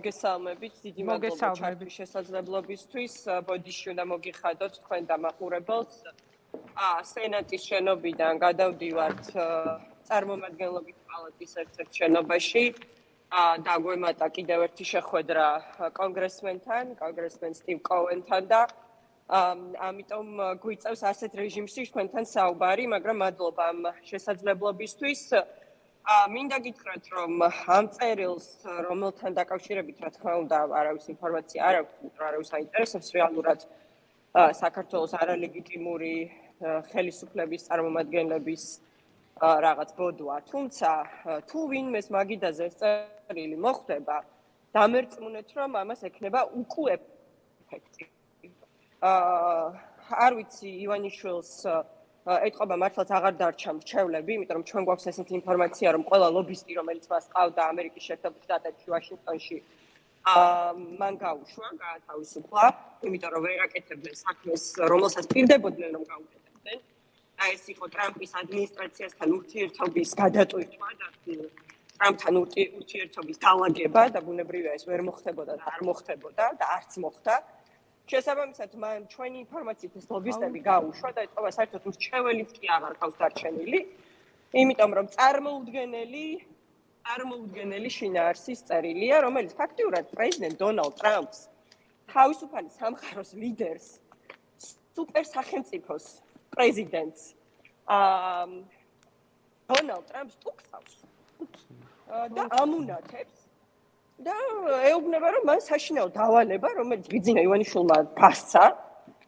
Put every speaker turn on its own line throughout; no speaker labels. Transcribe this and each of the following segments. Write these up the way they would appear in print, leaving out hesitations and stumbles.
მოგესალმებით, დიდი მადლობა ჩართვის შესაძლებლობისთვის. ბოდიში უნდა მოგიხადოთ თქვენ დამახურებელს. სენატის შენობიდან გადავდივართ წარმომადგენლობის პალატის ერთ-ერთ შენობაში. დაგვემატა კიდევ ერთი შეხვედრა კონგრესმენ სტივ კოუენთან და ამიტომ გვიწევს ასეთ რეჟიმში თქვენთან საუბარი, მაგრამ მადლობა ამ შესაძლებლობისთვის. მინდა გითხრათ, რომ ამ წერილს, რომელთან დაკავშირებით, რა თქმა უნდა, არავის ინფორმაცია არ აქვს, არავის აინტერესებს რეალურად საქართველოს არალეგიტიმური ხელისუფლების წარმომადგენლების რაღაც ბოდვა. თუმცა, თუ ვინმეს მაგიდაზე წერილი მოხვდება, დამერწმუნეთ, რომ ამას ექნება უკვე ეფექტი. არ ვიცი, ივანიშვილს ეთყობა მართლაც აღარ დარჩა მრჩევლები, იმიტომ რომ ჩვენ გვაქვს ესეთი ინფორმაცია, რომ ყველა ლობისტი, რომელიც მას ყავდა ამერიკის შეერთებულ შტატებში, ვაშინგტონში, მან გაუშვა, გაათავისუფლა, იმიტომ რომ ვერ აკეთებდნენ საქმეს, რომელსაც პირდებოდნენ, რომ გაუკეთებდნენ. და ეს იყო ტრამპის ადმინისტრაციასთან ურთიერთობის გადატვირთვა და ტრამპთან ურთიერთობის დალაგება და ბუნებრივია ეს ვერ მოხდებოდა და არ მოხდებოდა და არც მოხდა. შესაბამისად, მან ჩვენი ინფორმაციით ეს ლობისტები გაუშვა და ეთყობა საერთოდ მრჩეველიც კი აღარ ყავს დარჩენილი, იმიტომ რომ წარმოუდგენელი შინაარსის წერილია, რომელიც ფაქტიურად პრეზიდენტ დონალდ ტრამპს, თავისუფალი სამყაროს ლიდერს, სუპერ სახელმწიფოს პრეზიდენტს, დონალდ ტრამპს ტუქსავს და ამუნათებს. და ეუბნება, რომ მან საშინაო დავალება, რომელიც ბიძინა ივანიშვილმა დასცა,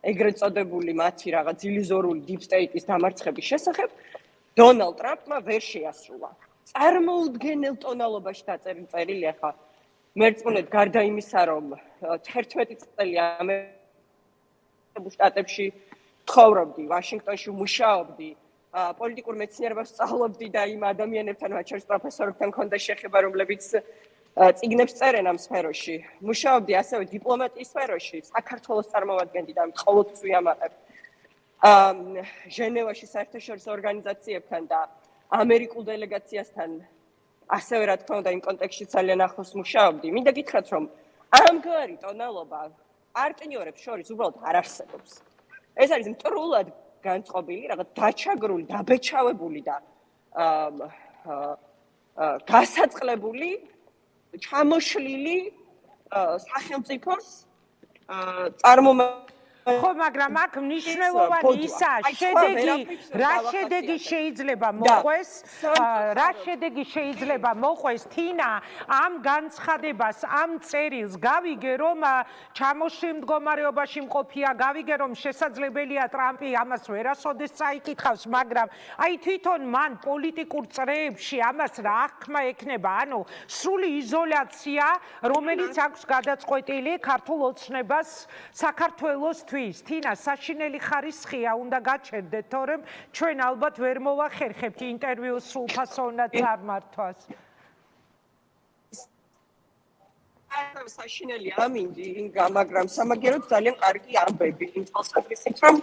ეგრეთ წოდებული მათი რაღაც ილიზორული deep state-ის დამარცხების შესახებ, დონალდ ტრამპმა ვერ შეასრულა. წარმოუდგენელ ტონალობაში დაწერილი წერილი ახლა მერწმუნეთ გარდა იმისა, რომ 11 წელი ამერიკის შტატებში ცხოვრობდი, ვაშინგტონში მუშაობდი, პოლიტიკურ მეცნიერებას სწავლობდი და იმ ადამიანებთან, მათ შორის პროფესორებთან მქონდა შეხება, რომლებიც წიგნებს წერენ ამ სფეროში. მუშაობდი ასევე დიპლომატიის სფეროში, საქართველოს წარმოვადგენდი და ყოველთვის ვიამაყებ ჟენევაში საერთაშორისო ორგანიზაციებთან და ამერიკულ დელეგაციასთან, ასევე რა თქმა უნდა იმ კონტექსტში ძალიან ახლოს მუშაობდი. მინდა გითხრათ, რომ ამგვარი ტონალობა პარტნიორებს შორის უბრალოდ არ არსებობს. ეს არის მტრულად განწყობილი, რაღაც დაჩაგრული, დაბეჭავებული და გასაწყლებული ჩამოშლილი სახელმწიფოს
ხო, მაგრამ აქ მნიშვნელოვანი ისაა, რა შედეგი შეიძლება მოყვეს თინა ამ განცხადებას, ამ წერილს, გავიგე რომ ჩამოშლილ მდგომარეობაში მყოფია, გავიგე რომ შესაძლებელია ტრამპი ამას ვერასოდეს წაიკითხავს, მაგრამ აი თვითონ მან პოლიტიკურ წრეებში ამას რა აღქმა ექნება, ანუ სრული იზოლაცია, რომელიც აქვს გადაწყვეტილი ქართულ ოცნებას საქართველოსთვის. თინა საშინელი ხარისხია უნდა გაჩერდეთ, თორემ ჩვენ ალბათ ვერ მოვახერხებთ ინტერვიუს სრულფასოვნად წარმართვას.
საშინელი ამინდი, მაგრამ სამაგეროდ ძალიან კარგი ამბები იმ თვალსაზრისით, რომ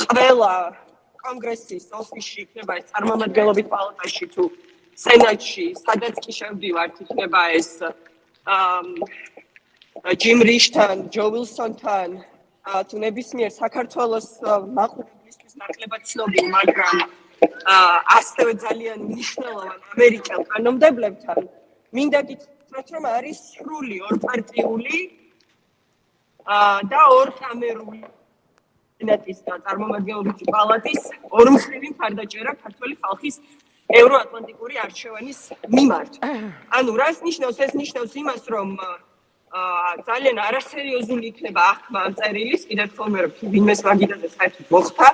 ყველა კონგრესის ოფისში იქნება ეს წარმომადგენლობით პალატაში თუ სენატში, სადაც კი შევდივართ, იქნება ეს ჯიმ რიშთან, ჯო ვილსონთან, თუ ნებისმიერ საქართველოს მაყურებლისთვის ნაკლებად ცნობილ, მაგრამ ასევე ძალიან მნიშვნელოვან ამერიკელ კანონმდებლებთან, მინდა გითხრათ, რომ არის სრული ორპარტიული და ორკამერული სენატის და წარმომადგენლობითი პალატის ორმხრივი მხარდაჭერა ქართველი ხალხის ევროატლანტიკური არჩევანის მიმართ. ანუ რას ნიშნავს? ეს ნიშნავს იმას, რომ ძალიან არასერიოზული იქნება აღქმა ამ წერილის, კიდევ ხოლმე რომ ვინმეს მაგიდაზე საერთოდ მოხდა,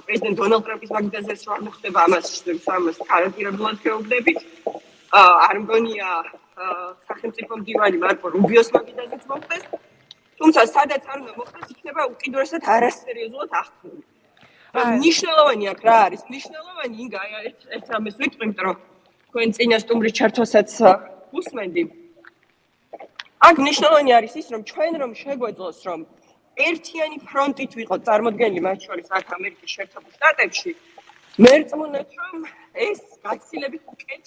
პრეზიდენტ დონალდ ტრამპის მაგიდაზე რა მოხდება, ამას გარანტირებულად ვეუბნებით. არ მგონია სახელმწიფო მდივანი მარკო რუბიოს მაგიდაზეც მოხდეს, თუმცა სადაც არ უნდა მოხდეს, იქნება უკიდურესად არასერიოზულად აღქმული. მნიშვნელოვანი აქ რა არის? მნიშვნელოვანი ინგა ერთ რამეს ვიტყვი, იმიტომ რომ თქვენ წინა სტუმრის ჩართვასაც უსმენდი. აქ მნიშვნელოვანი არის ის, რომ ჩვენ რომ შეგვეძლოს, რომ ერთიანი ფრონტით ვიყოთ წარმოდგენილი მათ შორის აქ ამერიკის შეერთებულ შტატებში, მერწმუნეთ, რომ ეს გაცილებით უკეთ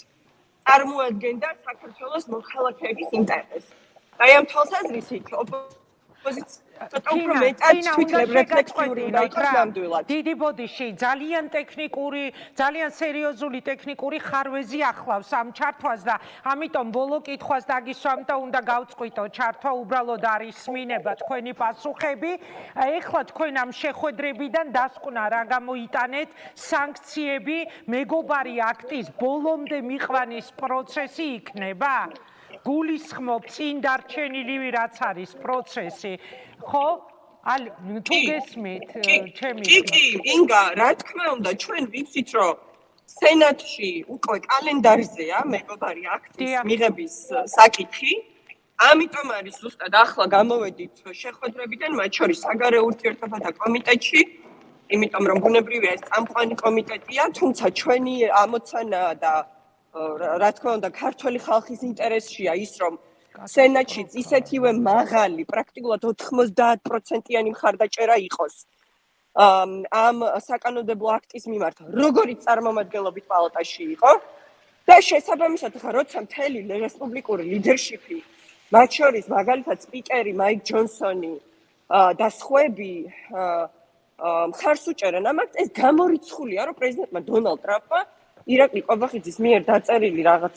წარმოადგენდა საქართველოს მოქალაქეების ინტერესს. აი ამ თვალსაზრისით უფრო მეტად თვითნებ რეფლექსიური უნდა იყოს ნამდვილად.
დიდი ბოდიში, ძალიან ტექნიკური, ძალიან სერიოზული ტექნიკური ხარვეზი ახლავს ამ ჩართვას და ამიტომ ბოლო კითხვას დაგისვამ და უნდა გავწყვიტო ჩართვა უბრალოდ არის მინება თქვენი პასუხები. ეხლა თქვენ ამ შეხვედრებიდან დასკვნა რა გამოიტანეთ სანქციები, მეგობარი აქტის ბოლომდე მიყვანის პროცესი იქნება? გულისხმობ წინ დარჩენილივი რაც არის პროცესი, ხო? თუ გესმით, ჩემი
კი, ინგა, რა თქმა უნდა, ჩვენ ვიცით, რომ სენატში უკვე კალენდარზეა მეგობარი აქტის მიღების საკითხი. ამიტომ არის ზუსტად ახლა გამოვედით შეხვედრებიდან, მათ შორის საგარეო ურთიერთობათა კომიტეტში, იმიტომ რომ ბუნებრივია ეს წამყვანი კომიტეტია, თუმცა ჩვენი ამოცანაა და რა თქმა უნდა, ქართველი ხალხის ინტერესშია ის, რომ სენატშიც ისეთივე მაღალი, პრაქტიკულად 90%-იანი მხარდაჭერა იყოს ამ საკანონმდებლო აქტის მიმართ, როგორც წარმომადგენლობით პალატაში იყო და შესაბამისად, როცა მთელი რესპუბლიკური ლიდერშიპი, მათ შორის მაგალითად სპიკერი მაიკ ჯონსონი და სხვები მხარს უჭერენ ამ აქტს, ეს გამორიცხულია, რომ პრეზიდენტმა დონალდ ტრამპმა ირაკლი ყობახიძის მიერ დაწერილი რაღაც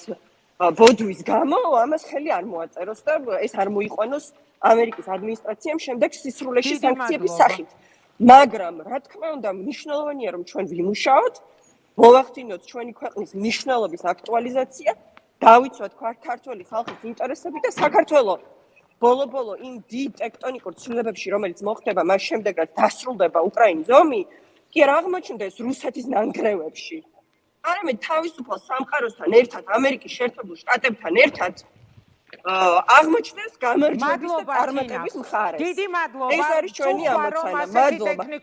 ბოდვის გამო ამას ხელი არ მოაწეროს და ეს არ მოიყვანოს ამერიკის ადმინისტრაციამ შემდეგ სისრულეში სანქციების სახით. მაგრამ რა თქმა უნდა მნიშვნელოვანია რომ ჩვენ ვიმუშაოთ, მოვახდინოთ ჩვენი ქვეყნის მნიშვნელობის აქტუალიზაცია, დავიცვათ ქართველი ხალხის ინტერესები და საქართველოს ბოლო-ბოლო იმ დიდ ტექტონიკურ ცვლილებებში, რომელიც მოხდება მას შემდეგ, რაც დასრულდება უკრაინის ომი, კი არ აღმოჩნდეს რუსეთის ნანგრევებში. არამედ თავისუფალ სამყაროსთან ერთად, ამერიკის შეერთებულ შტატებთან ერთად აღმოჩნდეს გამარჯვების და წარმატების მხარეს.
დიდი მადლობა.
ეს არის ჩვენი ამოცანა. მადლობა.